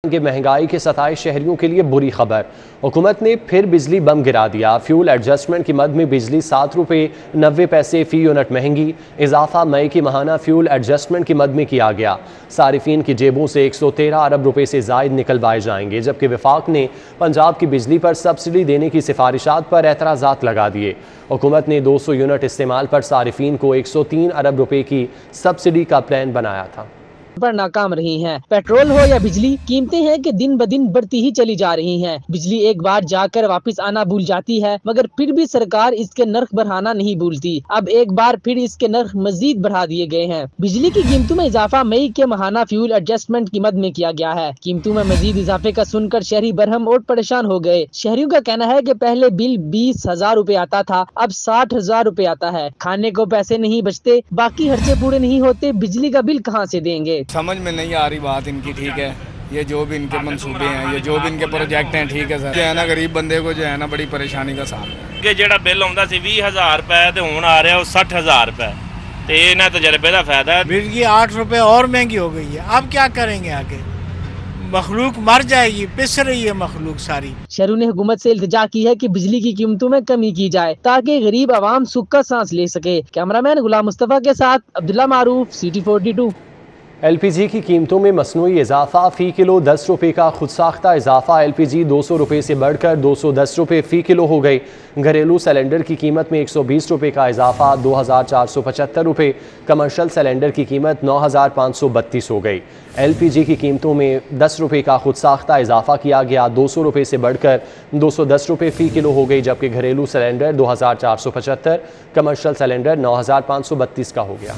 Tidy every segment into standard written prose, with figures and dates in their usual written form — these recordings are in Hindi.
कि महंगाई के सताए शहरियों के लिए बुरी खबर। हुकूमत ने फिर बिजली बम गिरा दिया। फ्यूल एडजस्टमेंट की मद में बिजली 7 रुपये 90 पैसे फ़ी यूनिट महंगी। इजाफा मई की माहाना फ्यूल एडजस्टमेंट की मद में किया गया। सारिफिन की जेबों से 113 अरब रुपये से जायद निकलवाए जाएंगे, जबकि वफाक ने पंजाब की बिजली पर सब्सिडी देने की सिफारिशात पर एतराज़ात लगा दिए। हुकूमत ने 200 यूनिट इस्तेमाल पर सारिफिन को 103 अरब रुपये की सब्सिडी का प्लान बनाया था पर नाकाम रही हैं। पेट्रोल हो या बिजली, कीमतें हैं कि दिन ब दिन बढ़ती ही चली जा रही हैं। बिजली एक बार जाकर वापस आना भूल जाती है, मगर फिर भी सरकार इसके नर्ख बढ़ाना नहीं भूलती। अब एक बार फिर इसके नर्ख मजीद बढ़ा दिए गए हैं। बिजली की कीमतों में इजाफा मई के माहाना फ्यूल एडजस्टमेंट की मद में किया गया है। कीमतों में मजीद इजाफे का सुनकर शहरी बरहम और परेशान हो गए। शहरियों का कहना है कि पहले बिल 20,000 रुपए आता था, अब 60,000 रुपए आता है। खाने को पैसे नहीं बचते, बाकी खर्चे पूरे नहीं होते, बिजली का बिल कहाँ से देंगे? समझ में नहीं आ रही बात इनकी। ठीक है, ये जो भी इनके मंसूबे हैं, ये जो भी इनके प्रोजेक्ट हैं, ठीक है सर, जो है ना गरीब बंदे को जो है ना बड़ी परेशानी का सामना कि जेड़ा बिल आउंदा सी 20,000 रुपए ते हुण आ रहा 60,000 रुपए ते इन्हां तजर्बे दा फायदा है। बिजली 8 रुपए और महंगी हो गई है। अब क्या करेंगे आगे? मखलूक मर जाएगी, पिस रही है मखलूक सारी। शहरों ने हुकूमत से इल्तिजा की है कि बिजली की कीमतों में कमी की जाए ताकि गरीब आवाम सुख का सांस ले सके। कैमरामैन गुलाम मुस्तफा के साथ अब्दुल्ला मारूफ, सिटी 42। LPG की कीमतों में मसनूई इजाफा। फ़ी किलो 10 रुपये का खुद साख्ता इजाफा। LPG 200 रुपये से बढ़कर 210 रुपये फ़ी किलो हो गई। घरेलू सिलेंडर की कीमत में 120 रुपये का इजाफा, 2,475 रुपये। कमर्शल सिलेंडर की कीमत 9,532 हो गई। LPG की कीमतों में 10 रुपये का खुद साख्ता इजाफा किया गया, 200 रुपये से बढ़कर 210 रुपये फ़ी किलो हो गई, जबकि घरेलू सिलेंडर 2,475, कमर्शल सिलेंडर 9,532 का हो गया।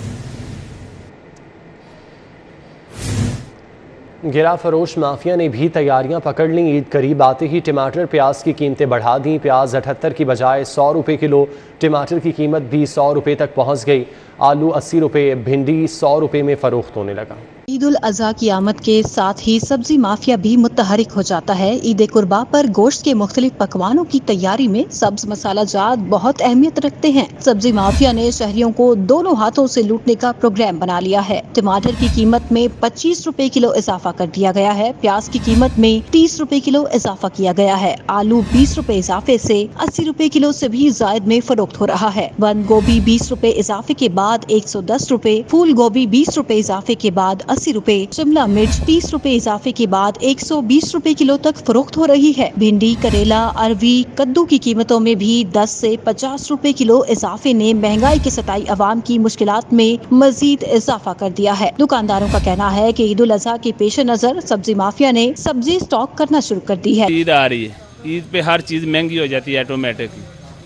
गिरा फरोश माफिया ने भी तैयारियां पकड़ ली। ईद करीब आते ही टमाटर प्याज की कीमतें बढ़ा दी। प्याज 78 की बजाय 100 रुपये किलो, टमाटर की कीमत भी 100 रुपये तक पहुंच गई। आलू 80 रुपये, भिंडी 100 रुपये में फरोख्त होने लगा। ईद उल अज़हा की आमद के साथ ही सब्जी माफिया भी मुतहरिक हो जाता है। ईद कुर्बा पर गोश्त के मुख्तलिफ पकवानों की तैयारी में सब्ज मसाला जात बहुत अहमियत रखते हैं। सब्जी माफिया ने शहरियों को दोनों हाथों से लूटने का प्रोग्राम बना लिया है। टमाटर की कीमत में 25 रुपए किलो इजाफा कर दिया गया है। प्याज की कीमत में 30 रुपए किलो इजाफा किया गया है। आलू 20 रुपए इजाफे से 80 रुपए किलो से भी जायद में फरोख्त हो रहा है। बंद गोभी 20 रुपए इजाफे के बाद 110 रुपए, फूल गोभी 20 रुपए इजाफे के बाद 80 रुपए, शिमला मिर्च 30 रुपए इजाफे के बाद 120 रुपए किलो तक फरोख्त हो रही है। भिंडी, करेला, अरवी, कद्दू की कीमतों में भी 10 से 50 रुपए किलो इजाफे ने महंगाई के सताई अवाम की मुश्किलात में मजीद इजाफा कर दिया है। दुकानदारों का कहना है कि ईद उल अज़हा के पेश नजर सब्जी माफिया ने सब्जी स्टॉक करना शुरू कर दी है। ईद आ रही है, ईद पे हर चीज महंगी हो जाती है ऑटोमेटिक।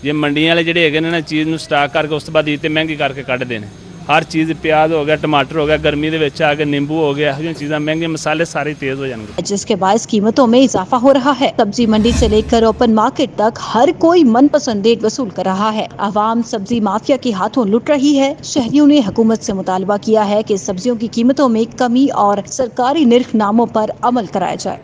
ये मंडियां वाले ਜਿਹੜੇ ਹੈਗੇ ਨੇ ਨਾ ਚੀਜ਼ ਨੂੰ ਸਟਾਕ ਕਰਕੇ ਉਸ ਤੋਂ ਬਾਅਦ ਈਦ ਤੇ ਮਹਿੰਗੀ ਕਰਕੇ ਕੱਢਦੇ ਨੇ। हर चीज़ प्याज हो गया, टमाटर हो गया, गर्मी के विच आ गए नींबू हो गया, ये चीज़ें महंगी, मसाले सारे तेज हो जाएंगे, जिसके बायस कीमतों में इजाफा हो रहा है। सब्जी मंडी से लेकर ओपन मार्केट तक हर कोई मनपसंद रेट वसूल कर रहा है। आवाम सब्जी माफिया के हाथों लुट रही है। शहरियों ने हुकूमत से मुतालबा किया है कि सब्जियों की कीमतों में कमी और सरकारी निर्खनामों पर अमल कराया जाए।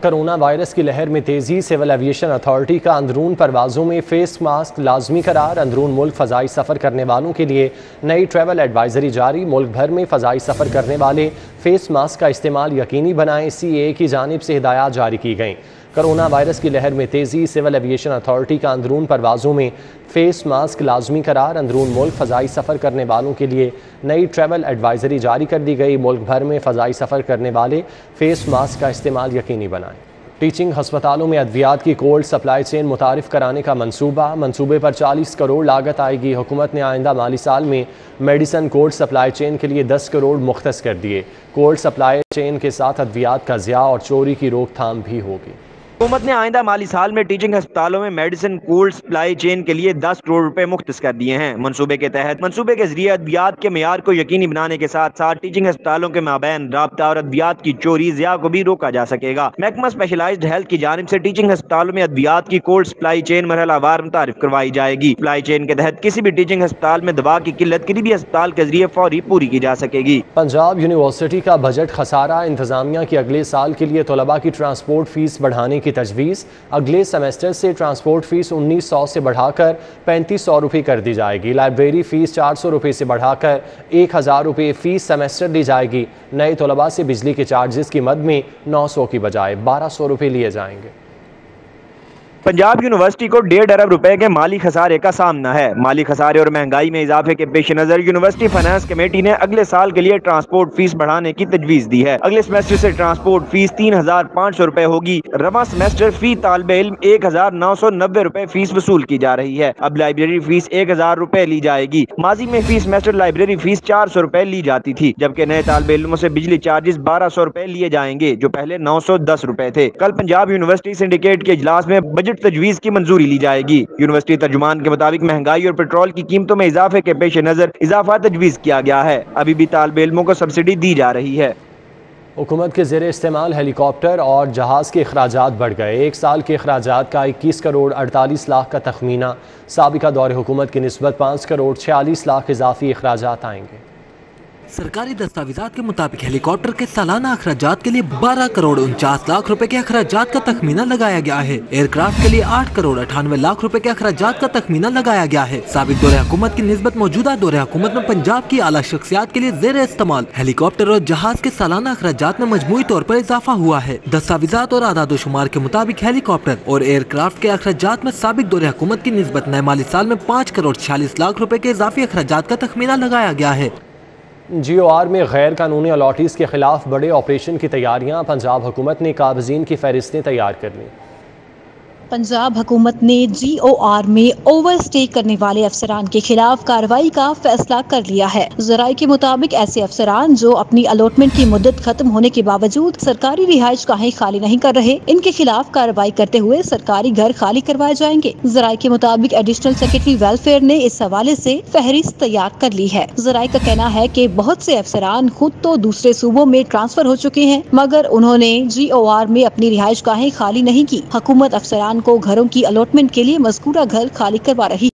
कोरोना वायरस की लहर में तेज़ी। सिविल एविएशन अथॉरिटी का अंदरून परवाज़ों में फ़ेस मास्क लाजमी करार। अंदरून मुल्क फ़ज़ाई सफ़र करने वालों के लिए नई ट्रैवल एडवाइज़री जारी। मुल्क भर में फ़ज़ाई सफ़र करने वाले फ़ेस मास्क का इस्तेमाल यकीनी बनाएं। CAA की जानिब से हिदायत जारी की गई। कोरोना वायरस की लहर में तेज़ी। सिविल एविएशन अथॉरिटी का अंदरून परवाज़ों में फ़ेस मास्क लाजमी करार। अंदरून मुल्क फ़ज़ाई सफ़र करने वालों के लिए नई ट्रैवल एडवाइज़री जारी कर दी गई। मुल्क भर में फ़ज़ाई सफ़र करने वाले फ़ेस मास्क का इस्तेमाल यकीनी बनाएं। टीचिंग हस्पतालों में अद्वियात की कोल्ड सप्लाई चेन मुतारिफ कराने का मंसूबे पर 40 करोड़ लागत आएगी। हुकूमत ने आइंदा माली साल में मेडिसन कोल्ड सप्लाई चेन के लिए 10 करोड़ मुख्तस कर दिए। कोल्ड सप्लाई चेन के साथ अद्वियात का ज़िया और चोरी की रोकथाम भी होगी। हुकूमत ने आइंदा माली साल में टीचिंग अस्पतालों में मेडिसिन कोल्ड सप्लाई चेन के लिए 10 करोड़ रुपए मुख्तस कर दिए हैं। मंसूबे के तहत मंसूबे के जरिए अद्वियात के मेयार को यकीनी बनाने के साथ साथ टीचिंग अस्पतालों के माबैन राब्ता और अद्वियात की चोरी ज़िया को भी रोका जा सकेगा। महकमा स्पेशलाइज्ड हेल्थ की जानिब से टीचिंग अस्पतालों में अद्वियात की कोल्ड सप्लाई चेन मरहलावार मुतारिफ करवाई जाएगी। सप्लाई चेन के तहत किसी भी टीचिंग अस्पताल में दवा की किल्लत करीबी अस्पताल के जरिए फौरी पूरी की जा सकेगी। पंजाब यूनिवर्सिटी का बजट खसारा। इंतजामिया की अगले साल के लिए तलबा की ट्रांसपोर्ट फीस बढ़ाने की तजवीज़। अगले सेमेस्टर से ट्रांसपोर्ट फ़ीस 1900 से बढ़ाकर 3500 रुपये कर दी जाएगी। लाइब्रेरी फ़ीस 400 रुपये से बढ़ाकर 1000 रुपये फ़ीस सेमेस्टर दी जाएगी। नए तलबा से बिजली के चार्जेस की मद में 900 की बजाय 1200 रुपये लिए जाएंगे। पंजाब यूनिवर्सिटी को 1.5 अरब रुपए के माली खसारे का सामना है। माली खसारे और महंगाई में इजाफे के पेश नजर यूनिवर्सिटी फाइनेंस कमेटी ने अगले साल के लिए ट्रांसपोर्ट फीस बढ़ाने की तजवीज दी है। अगले सेमेस्टर से ट्रांसपोर्ट फीस 3500 रुपए होगी। रवां सेमेस्टर फी तालिबे इल्म 1990 रुपए फीस वसूल की जा रही है। अब लाइब्रेरी फीस 1000 रुपए ली जाएगी। माजी में फी सेमेस्टर लाइब्रेरी फीस 400 रुपए ली जाती थी, जबकि नए तालिबे इल्मों से बिजली चार्जेस 1200 रुपए लिए जाएंगे, जो पहले 910 रुपए थे। कल पंजाब यूनिवर्सिटी सिंडिकेट के इजलास में बजट तजवीज की मंजूरी ली जाएगी। यूनिवर्सिटी तर्जुमान के मुताबिक महंगाई और पेट्रोल की कीमतों में इजाफे के पेश नजर इजाफा तजवीज किया गया है। अभी भी तालिबे इल्मों को सब्सिडी दी जा रही है। हुकूमत के ज़ेरे इस्तेमाल हेलीकॉप्टर और जहाज़ के अखराजात बढ़ गए। एक साल के अखराजात का 21 करोड़ 48 लाख का तखमीना। साबिका दौरे हुकूमत की निस्बत 5 करोड़ 46 लाख इजाफी अखराजात आएंगे। सरकारी दस्तावेजात के मुताबिक हेलीकॉप्टर के सालाना अखराजात के लिए 12 करोड़ 49 लाख रुपए के अखराजात का तखमीना लगाया गया है। एयरक्राफ्ट के लिए 8 करोड़ 98 लाख रुपए के अखराजात का तखमीना लगाया गया है। साबिक दौरे हुकूमत की निस्बत मौजूदा दौरे हुकूमत में पंजाब की आला शख्सियात के लिए ज़ेरे इस्तेमाल हेलीकॉप्टर और जहाज के सालाना अखराजात में मजमूई तौर पर इजाफा हुआ है। दस्तावेजात और आदाद शुमार के मुताबिक हेलीकॉप्टर और एयरक्राफ्ट के अखराजात में साबिक दौरे हुकूमत की निस्बत नए माली साल में 5 करोड़ 46 लाख रुपए के इजाफी अखराजात का तखमीना लगाया गया है। GOR में गैर कानूनी अलॉटीज़ के खिलाफ बड़े ऑपरेशन की तैयारियां। पंजाब हुकूमत ने काबज़ीन की फहरिस्तें तैयार कर लीं। पंजाब हुकूमत ने GOR में ओवर स्टे करने वाले अफसरान के खिलाफ कार्रवाई का फैसला कर लिया है। ज़राए के मुताबिक ऐसे अफसरान जो अपनी अलॉटमेंट की मुद्दत खत्म होने के बावजूद सरकारी रिहाइश गाहें खाली नहीं कर रहे, इनके खिलाफ कार्रवाई करते हुए सरकारी घर खाली करवाए जाएंगे। ज़राए के मुताबिक एडिशनल सेक्रेटरी वेलफेयर ने इस हवाले से फहरिस्त तैयार कर ली है। ज़राए का कहना है कि बहुत से अफसरान खुद तो दूसरे सूबों में ट्रांसफर हो चुके हैं, मगर उन्होंने GOR में अपनी रिहाइश गाहें खाली नहीं की। हुकूमत अफसरान को घरों की अलॉटमेंट के लिए मज़कूरा घर खाली करवा रही।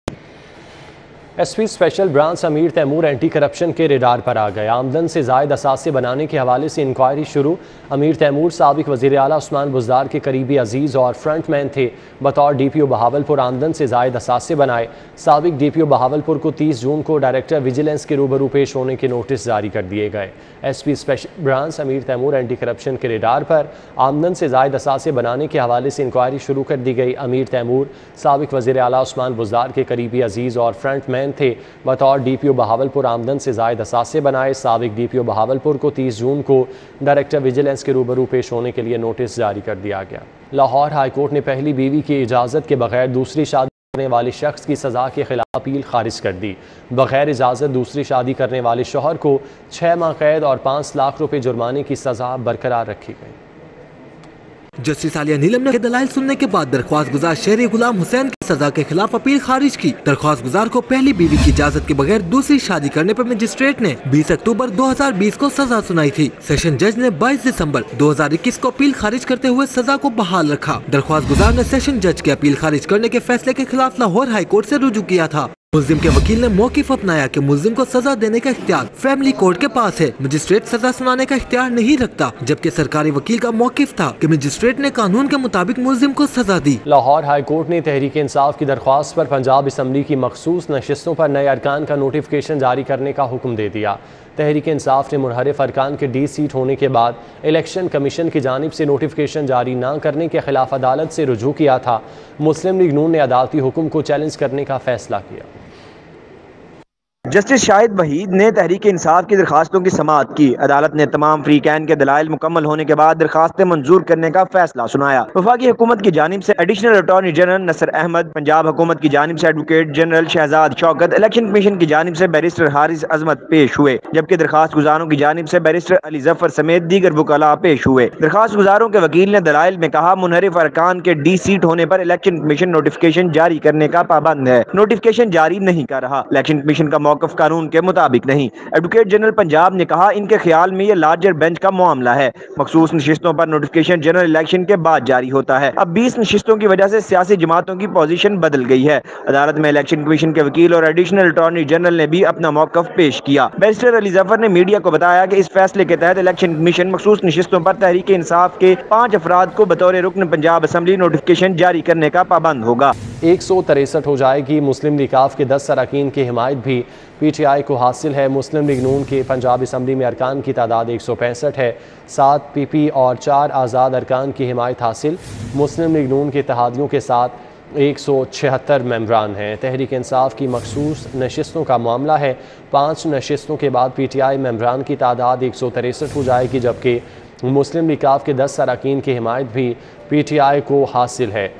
SP स्पेशल ब्रांच अमीर तैमूर एंटी करप्शन के रेडार पर आ गए। आमदन से ज़ायद असासे बनाने के हवाले से इंक्वायरी शुरू। अमीर तैमूर साबिक वज़ीर आला उस्मान बुज़दार के करीबी अजीज़ और फ्रंटमैन थे। बतौर DPO बहावलपुर आमदन से ज़ायद असासे बनाए। साबिक DPO बहावलपुर को 30 जून को डायरेक्टर विजिलेंस के रूबरू पेश होने के नोटिस जारी कर दिए गए। SP स्पेशल ब्रांच अमीर तैमूर एंटी करप्शन के रेडार पर आमदन से ज़ायद असासे बनाने के हवाले से इंक्वायरी शुरू कर दी गई। अमीर तैमूर साबिक वज़ीर आला उस्मान बुज़दार के करीबी अजीज़ और फ्रंटमैन थे। बतौर DPO बहावलपुर आमदन से ज़ायद असासे बनाए। साबिक DPO बहावलपुर को 30 जून को डायरेक्टर विजिलेंस के रूबरू पेश होने के लिए नोटिस जारी कर दिया गया। लाहौर हाईकोर्ट ने पहली बीवी की इजाज़त के बगैर दूसरी शादी करने वाले शख्स की सज़ा के खिलाफ अपील खारिज कर दी। बगैर इजाज़त दूसरी शादी करने वाले शौहर को 6 माह कैद और 5 लाख रुपए जुर्माने की सज़ा बरकरार रखी गई। जस्टिस आलिया नीलम ने दलाइल सुनने के बाद दरख्वास्त गुजार शहरी गुलाम हुसैन की सजा के खिलाफ अपील खारिज की। दरख्वास्त गुजार को पहली बीवी की इजाजत के बगैर दूसरी शादी करने पर मजिस्ट्रेट ने 20 अक्टूबर 2020 को सजा सुनाई थी। सेशन जज ने 22 दिसंबर 2021 को अपील खारिज करते हुए सजा को बहाल रखा। दरख्वास्त गुजार ने सेशन जज के अपील खारिज करने के फैसले के खिलाफ लाहौर हाई कोर्ट से रुजू किया था। मुल्जिम के वकील ने मौकिफ अपनाया कि मुल्जिम को सजा देने का इख्तियार फैमिली कोर्ट के पास है, मजिस्ट्रेट सजा सुनाने का इख्तियार नहीं रखता, जबकि सरकारी वकील का मौकिफ था कि मजिस्ट्रेट ने कानून के मुताबिक मुल्जिम को सजा दी। लाहौर हाई कोर्ट ने तहरीक इंसाफ की दरख्वास्त पर पंजाब असम्बली की मखसूस नशिस्तों पर नए अरकान का नोटिफिकेशन जारी करने का हुक्म दे दिया। तहरीक इंसाफ ने मुनहरिफ अरकान के D सीट होने के बाद इलेक्शन कमीशन की जानिब से नोटिफिकेशन जारी न करने के खिलाफ अदालत से रुजू किया था। मुस्लिम लीग नून ने अदालती हुक्म को चैलेंज करने का फैसला किया। जस्टिस शाहिद वहीद ने तहरीक इंसाफ की दरखास्तों की समाअत की। अदालत ने तमाम फ्रीकैन के दलाइल मुकम्मल होने के बाद दरखास्तें मंजूर करने का फैसला सुनाया। वफाकी हुकूमत की जानिब से additional attorney general Nasar Ahmed, Punjab हुकूमत की जानिब से advocate general Shahzad Shaukat, election commission की जानिब से बैरिस्टर हारिस अजमत पेश हुए, जबकि दरखास्त गुजारों की जानिब से बैरिस्टर अली जफर समेत दीगर वकला पेश हुए। दरखास्त गुजारों के वकील ने दलाइल में कहा, मुनहरिफ अरकान के D सीट होने पर इलेक्शन कमीशन नोटिफिकेशन जारी करने का पाबंद है, नोटिफिकेशन जारी नहीं कर रहा। इलेक्शन कमीशन का मौका मौक़िफ़ कानून के मुताबिक नहीं। एडवोकेट जनरल पंजाब ने कहा इनके ख्याल में ये लार्जर बेंच का मामला है। मखसूस नशिस्तों पर नोटिफिकेशन जनरल इलेक्शन के बाद जारी होता है। अब 20 नशिस्तों की वजह से सियासी जमातों की पोजीशन बदल गई है। अदालत में इलेक्शन कमीशन के वकील और एडिशनल अटॉर्नी जनरल ने भी अपना मौक़िफ़ पेश किया। बैरिस्टर अली जफर ने मीडिया को बताया कि इस फैसले के तहत इलेक्शन कमीशन मखसूस नशिस्तों पर तहरीक इंसाफ के 5 अफराद को बतौर रुकन पंजाब असम्बली नोटिफिकेशन जारी करने का पाबंद होगा। 163 हो जाएगी। मुस्लिम लीग काफ के 10 अरकान की हिमायत भी PTI को हासिल है। मुस्लिम लीग नून के पंजाब असम्बली में अरकान की तादाद 165 है। 7 PP और 4 आज़ाद अरकान की हिमायत हासिल। मुस्लिम लीग नून के इत्तेहादियों के साथ 176 मेंबरान हैं। तहरीक इंसाफ की मखसूस नशिस्तों का मामला है। 5 नशिस्तों के बाद PTI मेंबरान की तादाद 163 हो जाएगी, जबकि मुस्लिम लीग काफ के 10 अरकान की हिमायत भी PTI को हासिल है।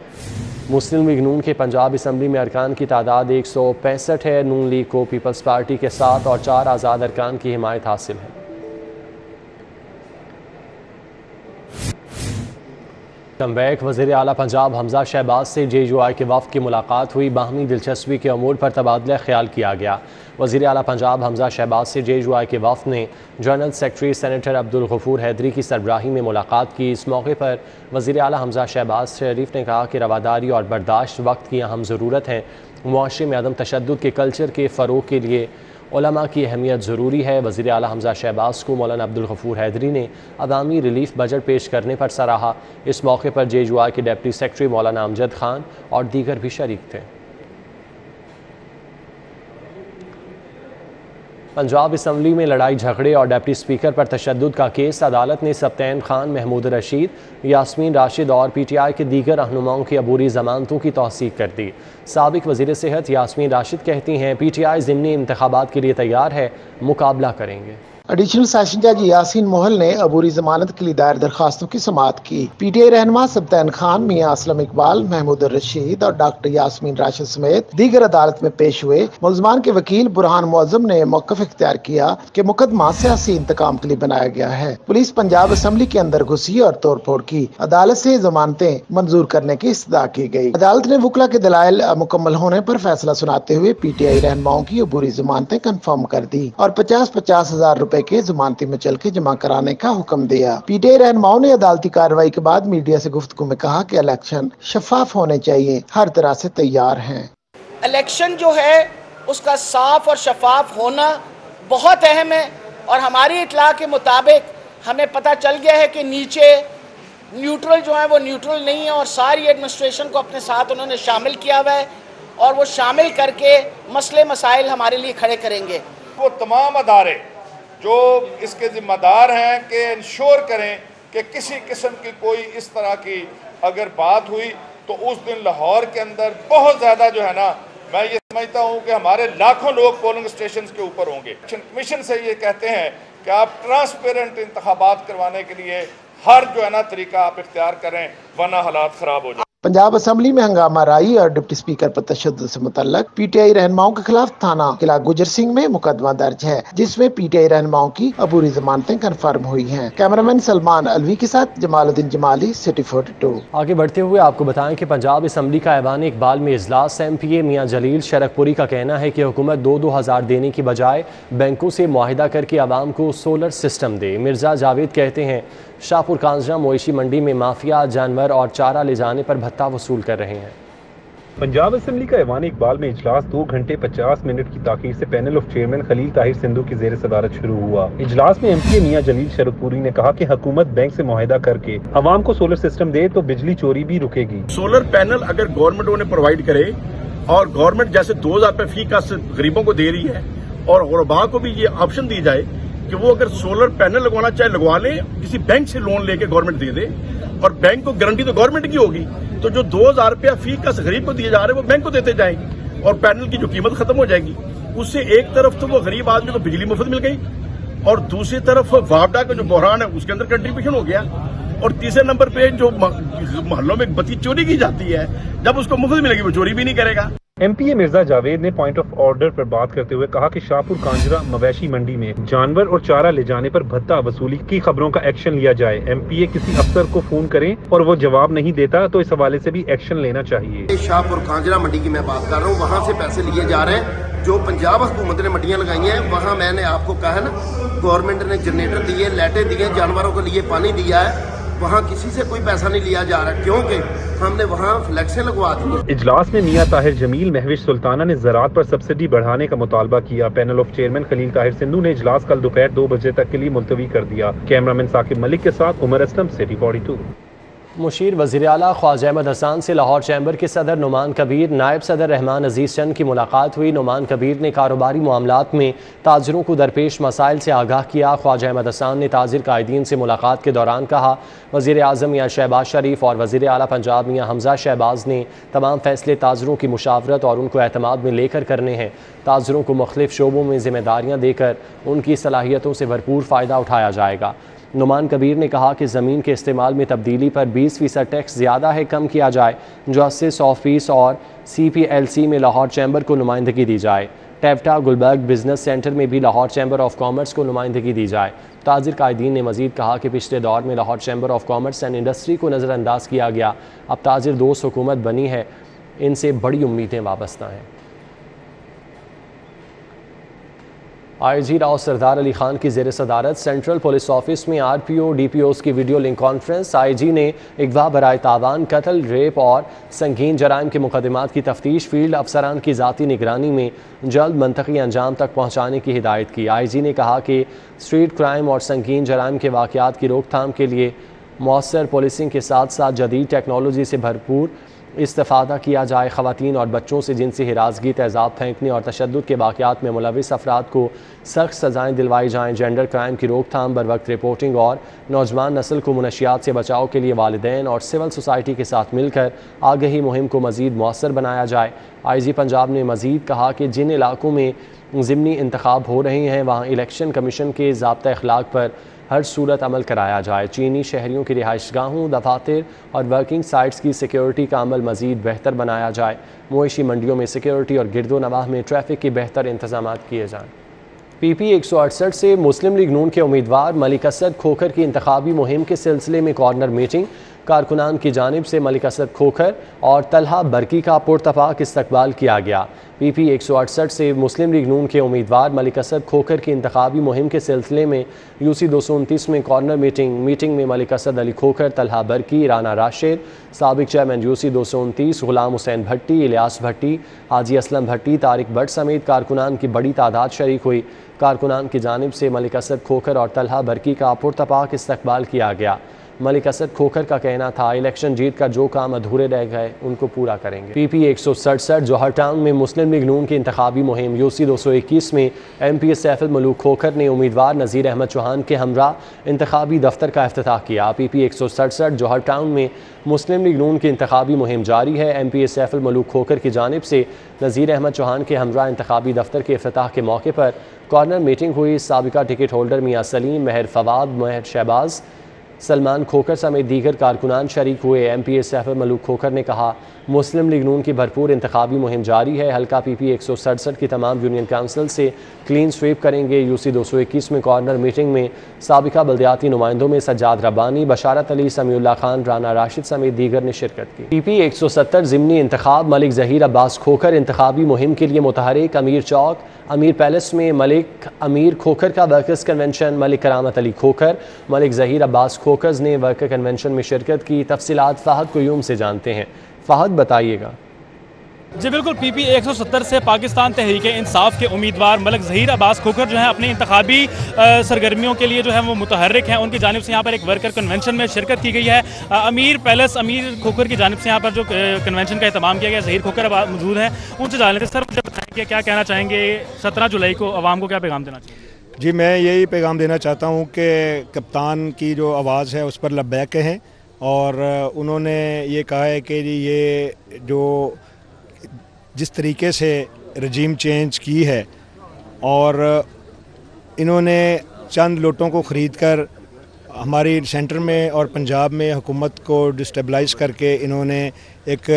मुस्लिम लीग नून के पंजाब असम्बली में अरकान की तादाद 165 है। नून लीग को पीपल्स पार्टी के 7 और 4 आज़ाद अरकान की हिमायत हासिल है। कमबैक वज़ीर आला पंजाब हमजा शहबाज से JUI के वफ़द की मुलाकात हुई। बाहमी दिलचस्पी के अमूर पर तबादला ख्याल किया गया। वज़ीर आला पंजाब हमजा शहबाज से JUI के वफ़द ने general secretary senator Abdul Ghafoor Haideri की सरबराही में मुलाकात की। इस मौके पर वज़ीर आला हमजा शहबाज शरीफ ने कहा कि रवादारी और बर्दाश्त वक्त की अहम ज़रूरत है। मुआशरे में अदम तशद्दुद के कल्चर के फ़रोग़ के लिए उलमा की अहमियत ज़रूरी है। वज़ीर आला हमजा शहबाज को मौलाना अब्दुल गफूर हैदरी ने अवामी रिलीफ बजट पेश करने पर सराहा। इस मौके पर JUI के डिप्टी सेक्रेटरी मौलाना अमजद खान और दीगर भी शरीक थे। पंजाब असम्बली में लड़ाई झगड़े और डिप्टी स्पीकर पर तशद्दुद का केस अदालत ने सब्तैन खान, महमूद रशीद, यास्मीन राशिद और PTI के दीगर रहनुमाओं की अबूरी जमानतों की तौसीक कर दी। साबिक वज़ीर सेहत यास्मीन राशिद कहती हैं PTI ज़िमनी इंतखाबात के लिए तैयार है, मुकाबला करेंगे। एडिशनल सेशन जज यासीन मोहल ने अबूरी जमानत के लिए दायर दरखास्तों की समाअत की। PTI रहनुमा सब्तैन खान, मियां असलम इकबाल, महमूद रशीद और डॉक्टर यास्मीन राशिद समेत दीगर अदालत में पेश हुए। मुलजमान के वकील बुरहान मुअज्जम ने मौक़िफ़ इख्तियार किया कि मुकदमा सियासी इंतकाम के लिए बनाया गया है। पुलिस पंजाब असम्बली के अंदर घुसी और तोड़ फोड़ की। अदालत से जमानतें मंजूर करने की इस्तदा की गई। अदालत ने वकला के दलाइल मुकम्मल होने पर फैसला सुनाते हुए PTI रहनुमाओं की अबूरी जमानतें कन्फर्म कर दी और 50-50 हजार रुपए के जमानती में चल के जमा कराने का हुक्म दिया। PTI रहनुमाओं ने अदालती कार्रवाई के बाद मीडिया से गुफ्तगू में कहा कि इलेक्शन शफाफ होने चाहिए, हर तरह से तैयार हैं। इलेक्शन जो है उसका साफ और शफाफ होना बहुत अहम है और हमारी इतला के मुताबिक हमें पता चल गया है कि नीचे न्यूट्रल जो है वो न्यूट्रल नहीं है और सारी एडमिनिस्ट्रेशन को अपने साथ उन्होंने शामिल किया हुआ है और वो शामिल करके मसले मसाइल हमारे लिए खड़े करेंगे। वो तमाम अदारे जो इसके जिम्मेदार हैं कि इंश्योर करें कि किसी किस्म की कोई इस तरह की अगर बात हुई तो उस दिन लाहौर के अंदर बहुत ज़्यादा जो है ना, मैं ये समझता हूँ कि हमारे लाखों लोग पोलिंग स्टेशन के ऊपर होंगे। इलेक्शन कमीशन से ये कहते हैं कि आप ट्रांसपेरेंट इंतखाबात करवाने के लिए हर जो है ना तरीका आप इख्तियार करें, वरना हालात ख़राब हो जाए। पंजाब असम्बली में हंगामा राई और डिप्टी स्पीकर पर तशद्दुद से मुतल्लक PTI रहनुमाओं के खिलाफ थाना किला गुजर सिंह में मुकदमा दर्ज है, जिसमें PTI रहनुमाओं की अबूरी जमानतें कन्फर्म हुई हैं। कैमरामैन सलमान अलवी के साथ जमालुद्दीन जमाली, सिटी 42। आगे बढ़ते हुए आपको बताएं कि पंजाब असम्बली का ऐवान इकबाल में इजलास। MPA मियां जलील शरकपुरी का कहना है कि हुकूमत 2,000 देने की बजाय बैंकों से मुआहिदा करके आवाम को सोलर सिस्टम दे। मिर्जा जावेद कहते हैं शाहपुर कांजरा मवेशी मंडी में माफिया जानवर और चारा ले जाने पर भत्ता वसूल कर रहे हैं। पंजाब असम्बली का ऐवान इकबाल में इजलास 2 घंटे 50 मिनट की ताख़ीर से panel of chairman Khalil Tahir Sindhu की ज़ेर सदारत शुरू हुआ। इजलास में MPA मियां जलील शरकपुरी ने कहा कि हुकूमत बैंक से मुआहिदा करके आवाम को सोलर सिस्टम दे तो बिजली चोरी भी रुकेगी। सोलर पैनल अगर गवर्नमेंट उन्हें प्रोवाइड करे और गवर्नमेंट जैसे 2,000 रुपए फी का गरीबों को दे रही है और गुरबा को भी ये ऑप्शन दी जाए कि वो अगर सोलर पैनल लगवाना चाहे लगवा ले, किसी बैंक से लोन लेके गवर्नमेंट दे दे और बैंक को गारंटी तो गवर्नमेंट की होगी, तो जो 2,000 रुपया फी का गरीब को दिए जा रहे हैं वो बैंक को देते जाएंगे और पैनल की जो कीमत खत्म हो जाएगी। उससे एक तरफ तो वो गरीब आदमी को बिजली मुफ्त मिल गई और दूसरी तरफ वापडा का जो बहरान है उसके अंदर कंट्रीब्यूशन हो गया और तीसरे नंबर पे जो मोहल्लों में बत्ती चोरी की जाती है, जब उसको मुफ्त मिलेगी वो चोरी भी नहीं करेगा। MPA मिर्जा जावेद ने पॉइंट ऑफ ऑर्डर पर बात करते हुए कहा कि शाहपुर कांजरा मवेशी मंडी में जानवर और चारा ले जाने पर भत्ता वसूली की खबरों का एक्शन लिया जाए। MPA किसी अफसर को फोन करें और वो जवाब नहीं देता तो इस हवाले से भी एक्शन लेना चाहिए। शाहपुर कांजरा मंडी की मैं बात कर रहा हूँ, वहाँ से पैसे लिए जा रहे हैं जो पंजाब हुकूमत ने मंडियाँ लगाई हैं। वहाँ मैंने आपको कहा है ना, गवर्नमेंट ने जनरेटर दिए, लाइटें दिए, जानवरों के लिए पानी दिया है, वहाँ किसी से कोई पैसा नहीं लिया जा रहा क्योंकि हमने वहाँ फ्लैक्सें लगवा दी। इजलास में मियां ताहिर जमील महविश सुल्ताना ने ज़राअत पर सब्सिडी बढ़ाने का मुतालबा किया। Panel of chairman Khalil Tahir Sindhu ने इजलास कल दोपहर 2 बजे तक के लिए मुलतवी कर दिया। कैमरामैन साकिब मलिक के साथ उमर असलम, सिटी 42। मुशीर वज़ीर आला ख्वाजा अहमद हसन से लाहौर चैम्बर के सदर नुमान कबीर, नायब सदर रहमान अजीज़ चंद की मुलाकात हुई। नुमान कबीर ने कारोबारी मामलात में ताजरों को दरपेश मसाइल से आगाह किया। ख्वाजा अहमद हसन ने ताजिर कायदीन से मुलाकात के दौरान कहा, वज़ीर आज़म मियाँ शहबाज शरीफ और वज़ीर आला पंजाब मियाँ हमजा शहबाज ने तमाम फैसले ताजरों की मुशावरत और उनको एतमाद में लेकर करने हैं। ताजरों को मुख्तलिफ शोबों में जिम्मेदारियाँ देकर उनकी सलाहियतों से भरपूर फ़ायदा उठाया जाएगा। नुमान कबीर ने कहा कि ज़मीन के इस्तेमाल में तब्दीली पर 20% टैक्स ज़्यादा है, कम किया जाए। जस्टिस ऑफिस और CPLC में लाहौर चैम्बर को नुमाइंदगी दी जाए। टेप्टा गुलबर्ग बिजनेस सेंटर में भी लाहौर चैम्बर ऑफ कॉमर्स को नुमाइंदगी दी जाए। ताजिर कायदीन ने मजीद कहा कि पिछले दौर में Lahore chamber of commerce and industry को नज़रअंदाज किया गया, अब ताजिर दोस्त हुकूमत बनी है, इनसे बड़ी उम्मीदें वाबस्ता हैं। IG राव सरदार अली खान की ज़ेर सदारत सेंट्रल पुलिस ऑफिस में RPO DPOs की वीडियो लिंक कॉन्फ्रेंस। IG ने अगवा बराए तावान, कत्ल, रेप और संगीन जराइम के मुकदमात की तफ्तीश फील्ड अफसरान की ज़ाती निगरानी में जल्द मंतकी अंजाम तक पहुँचाने की हिदायत की। IG ने कहा कि स्ट्रीट क्राइम और संगीन जराइम के वाक़यात की रोकथाम के लिए मौसर पुलिसिंग के साथ साथ जदीद टेक्नोलॉजी से भरपूर इस्तेफ़ादा किया जाए। ख़वातीन और बच्चों से जिनसी हिरासगी, तेज़ाब फेंकने और तशद्दुद के वाक़यात में मुलविस अफराद को सख्त सज़ाएँ दिलवाई जाएँ। जेंडर क्राइम की रोकथाम, बर वक्त रिपोर्टिंग और नौजवान नस्ल को मुनशियात से बचाव के लिए वालिदैन और सिविल सोसाइटी के साथ मिलकर आगही मुहिम को मज़ीद मौसर बनाया जाए। IG पंजाब ने मज़ीद कहा कि जिन इलाकों में ज़िमनी इंतखाब हो रहे हैं वहाँ इलेक्शन कमीशन के ज़ाब्ता अखलाक पर हर सूरत अमल कराया जाए। चीनी शहरियों की रिहाइशगाहों, दफातर और वर्किंग साइट्स की सिक्योरिटी का अमल मज़ीद बेहतर बनाया जाए। मवेशी मंडियों में सिक्योरिटी और गिरदो नवाह में ट्रैफिक के बेहतर इंतजाम किए जाएँ। PP 168 से मुस्लिम लीग नून के उम्मीदवार मलिक असद खोखर की इंतखाबी मुहिम के सिलसिले में कॉर्नर मीटिंग। कारकुनान की जानिब से मलिक असद खोखर और तलहा बरकी का पुरतफाक इस्तकबाल किया गया। PP 168 से मुस्लिम लीग नून के उम्मीदवार मलिक असद खोखर की इंतखाबी मुहिम के सिलसिले में UC 229 में कॉर्नर मीटिंग में मलिक असद अली खोखर, तलहा बरकी, राना राशिद, साबिक चेयरमैन UC 229 गुलाम हुसैन भट्टी, इलियास भट्टी, हाजी असलम भट्टी, तारिक भट्ट समेत कारकुनान की बड़ी तादाद शरीक हुई। कारकुनान की जानिब से मलिक असद खोखर और तलहा बरकी का पुरतफाक इस्तकबाल किया गया। मलिक असद खोखर का कहना था, इलेक्शन जीत कर जो काम अधूरे रह गए उनको पूरा करेंगे। PP 167 जौहर टाउन में मुस्लिम लीग नून की इंतखाबी मुहिम UC 221 में MP सैफुल मलूक खोखर ने उम्मीदवार नज़ीर अहमद चौहान के हमरा इंतखाबी दफ्तर का इफ्तिताह किया। PP 167 जौहर टाउन में मुस्लिम लीग नून की इंतखाबी मुहिम जारी है। MP सैफुल मलूक खोखर की जानिब से नज़ीर अहमद चौहान के हमरा इंतखाबी दफ्तर के इफ्तिताह के मौके पर कॉर्नर मीटिंग हुई। साबिका टिकट होल्डर मियाँ सलीम, महर फवाद, महर शहबाज, सलमान खोखर समेत दीगर कारकुनान शरीक हुए। MP सैफुल मलूक खोखर ने कहा, मुस्लिम लीग नून की भरपूर इंतखाबी मुहिम जारी है। हल्का PP 167 की तमाम यूनियन काउंसिल से क्लीन स्वीप करेंगे। UC 221 में कॉर्नर मीटिंग में साबिका बल्दियाती नुमाइंदों में सज्जाद रब्बानी, बशारत अली, समीउल्लाह खान, राना राशिद समेत दीगर ने शिरकत की। PP 170 ज़िमनी इंतखाब मलिक ज़हीर अब्बास खोखर इंतखाबी मुहिम के लिए मुतहरिक। अमीर चौक, अमीर पैलेस में मलिक अमीर खोखर का वर्कर्स कन्वेंशन। मलिक करामत अली खोखर, मलिक ज़हीर अब्बास खोखर ने वर्कर कन्वेंशन में शिरकत की। तफसीलात फ़हद कुयूम से जानते हैं। फ़हद बताइएगा। जी बिल्कुल, PP 170 से पाकिस्तान तहरीक इंसाफ के उम्मीदवार मलिक ज़हीर अब्बास खोखर जो है अपनी इंतखाबी सरगर्मियों के लिए जो है वो मुतहर्रिक हैं। उनकी जानिब से यहाँ पर एक वर्कर कन्वेंशन में शिरकत की गई है। अमीर पैलेस अमीर खोखर की जानिब से यहाँ पर जो कन्वेंशन का एहतमाम किया गया, ज़हीर खोखर मौजूद हैं, उनसे जान लेते। सर मुझे बताएंगे क्या कहना चाहेंगे 17 जुलाई को आवाम को क्या पैगाम देना चाहिए? जी मैं यही पैगाम देना चाहता हूँ कि कप्तान की जो आवाज़ है उस पर लब्बैक कहें। और उन्होंने ये कहा है कि ये जो जिस तरीके से रजीम चेंज की है और इन्होंने चंद लोटों को ख़रीद कर हमारी सेंटर में और पंजाब में हुकूमत को डिस्टेबलाइज करके इन्होंने एक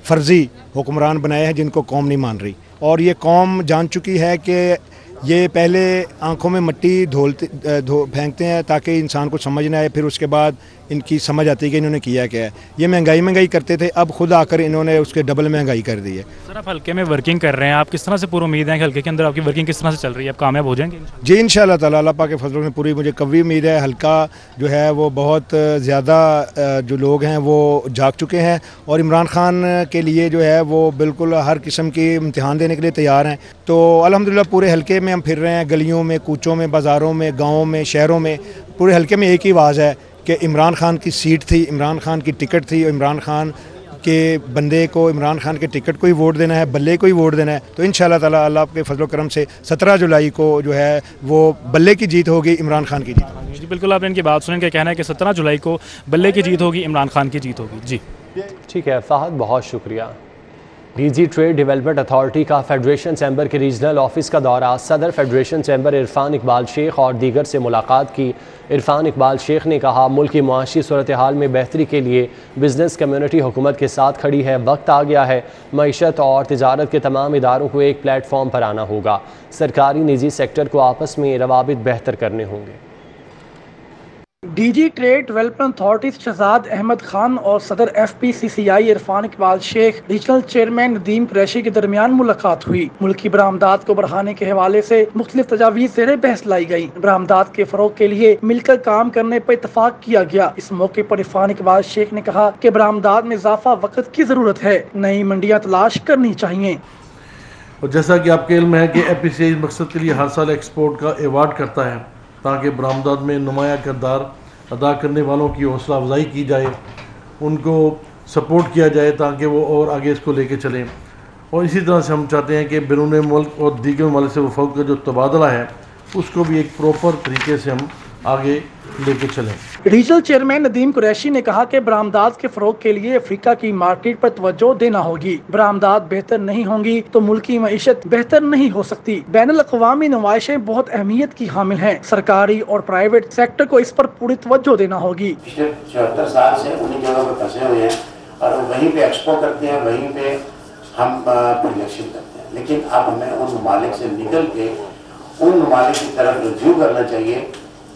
फ़र्ज़ी हुक्मरान बनाए हैं जिनको कौम नहीं मान रही। और ये कौम जान चुकी है कि ये पहले आंखों में मट्टी फेंकते हैं ताकि इंसान को समझ ना आए, फिर उसके बाद इनकी समझ आती है कि इन्होंने किया क्या है। ये महंगाई करते थे, अब खुद आकर इन्होंने उसके डबल महंगाई कर दी है। सर आप हल्के में वर्किंग कर रहे हैं, आप किस तरह से पूरी उम्मीद है कि हल्के के अंदर आपकी वर्किंग किस तरह से चल रही है, आप कामयाब हो जाएंगे? जी इंशाअल्लाह ताला, अल्लाह पाक के फजलों में पूरी मुझे कवी उम्मीद है। हल्का जो है वो बहुत ज़्यादा जो लोग हैं वो जाग चुके हैं और इमरान खान के लिए जो है वो बिल्कुल हर किस्म की इम्तिहान देने के लिए तैयार हैं। तो अल्हम्दुलिल्लाह पूरे हल्के में हम फिर रहे हैं, गलियों में, कूचों में, बाज़ारों में, गाँवों में, शहरों में, पूरे हल्के में एक ही आवाज़ है कि इमरान खान की सीट थी, इमरान खान की टिकट थी और इमरान खान के बंदे को, इमरान खान के टिकट को ही वोट देना है, बल्ले को ही वोट देना है। तो इंशाअल्लाह ताला अल्लाह के फजलो करम से 17 जुलाई को जो है वो बल्ले की जीत होगी, इमरान खान की जीत होगी। जी बिल्कुल, आपने इनकी बात सुन के कहना है कि 17 जुलाई को बल्ले की जीत होगी, इमरान खान की जीत होगी। जी ठीक है फ़हद, बहुत शुक्रिया। डीजी ट्रेड डेवलपमेंट अथॉरिटी का फेडरेशन चैम्बर के रीजनल ऑफिस का दौरा, सदर फेडरेशन चैम्बर इरफान इकबाल शेख और दीगर से मुलाकात की। इरफान इकबाल शेख ने कहा मुल्क की मुआशी सूरत हाल में बेहतरी के लिए बिजनेस कम्यूनिटी हुकूमत के साथ खड़ी है, वक्त आ गया है मईशत और तिजारत के तमाम इदारों को एक प्लेटफॉर्म पर आना होगा। सरकारी निजी सेक्टर को आपस में रवाबित बेहतर करने होंगे। DG trade development authority Shahzad Ahmed Khan और सदर FPCCI Irfan Iqbal Sheikh, regional chairman Nadeem Qureshi के दरमियान मुलाकात हुई। मुल्की बरामदात को बढ़ाने के हवाले से मुख्तलिफ तजावीज़ ज़ेरे बहस लाई गई। बरामदात के फरोग के लिए मिलकर काम करने पर इतफाक किया गया। इस मौके पर इरफान इकबाल शेख ने कहा कि बरामदात में इजाफा वक्त की जरूरत है, नई मंडियाँ तलाश करनी चाहिए। और जैसा कि आपके इल्म है कि FPCI इस मकसद के लिए हर साल एक्सपोर्ट का अवार्ड करता है ताकि बरामदात में नुमाया किरदार अदा करने वालों की हौसला अफजाई की जाए, उनको सपोर्ट किया जाए ताकि वो और आगे इसको लेके चलें। और इसी तरह से हम चाहते हैं कि बैरून मुल्क और दीगर ममालिक से वफाक का जो तबादला है उसको भी एक प्रॉपर तरीके से हम आगे लेके चलें। रीजनल चेयरमैन नदीम कुरैशी ने कहा कि बरामदात के फरोग के लिए अफ्रीका की मार्केट पर तवज्जो देना होगी। बरामदात बेहतर नहीं होंगी तो मुल्क की मईशत बेहतर नहीं हो सकती। बैनुल अक़वामी नुमाइशें बहुत अहमियत की हामिल हैं, सरकारी और प्राइवेट सेक्टर को इस पर पूरी तवज्जो देना होगी। पिछले 74 साल से उन्हीं जगहों पर फंसे हुए हैं और वहीं पे एक्सपो करते हैं, वहीं पे हम प्रोजेक्शन करते हैं। लेकिन अब हमें उन ममालिक से निकल के उन ममालिक की तरफ रुजू करना चाहिए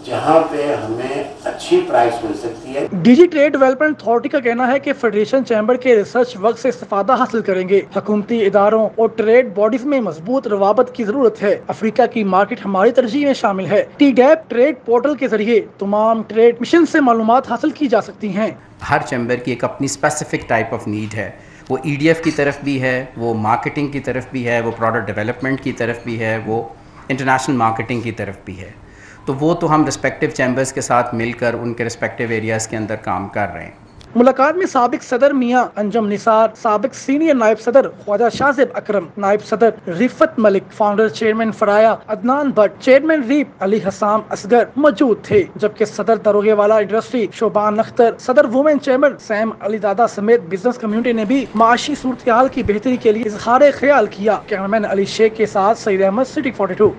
जहाँ पे हमें अच्छी प्राइस मिल सकती है। डीजी ट्रेड डेवलपमेंट अथॉरिटी का कहना है कि फेडरेशन चैम्बर के रिसर्च वर्क से इस्तेफादा हासिल करेंगे। हुकूमती इदारों और ट्रेड बॉडीज में मजबूत रवाबत की जरूरत है। अफ्रीका की मार्केट हमारी तरजीह में शामिल है। TDAP ट्रेड पोर्टल के जरिए तमाम ट्रेड मिशन से मालूमात हासिल की जा सकती हैं। हर चैम्बर की एक अपनी स्पेसिफिक टाइप ऑफ नीड है, वो EDF की तरफ भी है, वो मार्केटिंग की तरफ भी है, वो प्रोडक्ट डेवलपमेंट की तरफ भी है, वो इंटरनेशनल मार्केटिंग की तरफ भी है। तो वो तो हम रिस्पेक्टिव चैम्बर्स के साथ मिलकर उनके रिस्पेक्टिव एरियाज़ के अंदर काम कर रहे हैं। मुलाकात में साबिक सदर मियां अंजम निसार, साबिक सीनियर नायब सदर ख्वाजा शाजिब अकरम, नायब सदर रिफत मलिक, फाउंडर चेयरमैन फराया अदनान भट्ट, चेयरमैन रीप अली हसाम असगर मौजूद थे। जबकि सदर दरोगे वाला इंडस्ट्री शोबान अख्तर, सदर वुमेन चेयरमैन सैम अली दादा समेत बिजनेस कम्युनिटी ने भी माशी सूरत हाल की बेहतरी के लिए इजहार ख्याल किया। कैमरामैन अली शेख के साथ सईद अहमद, सिटी 42।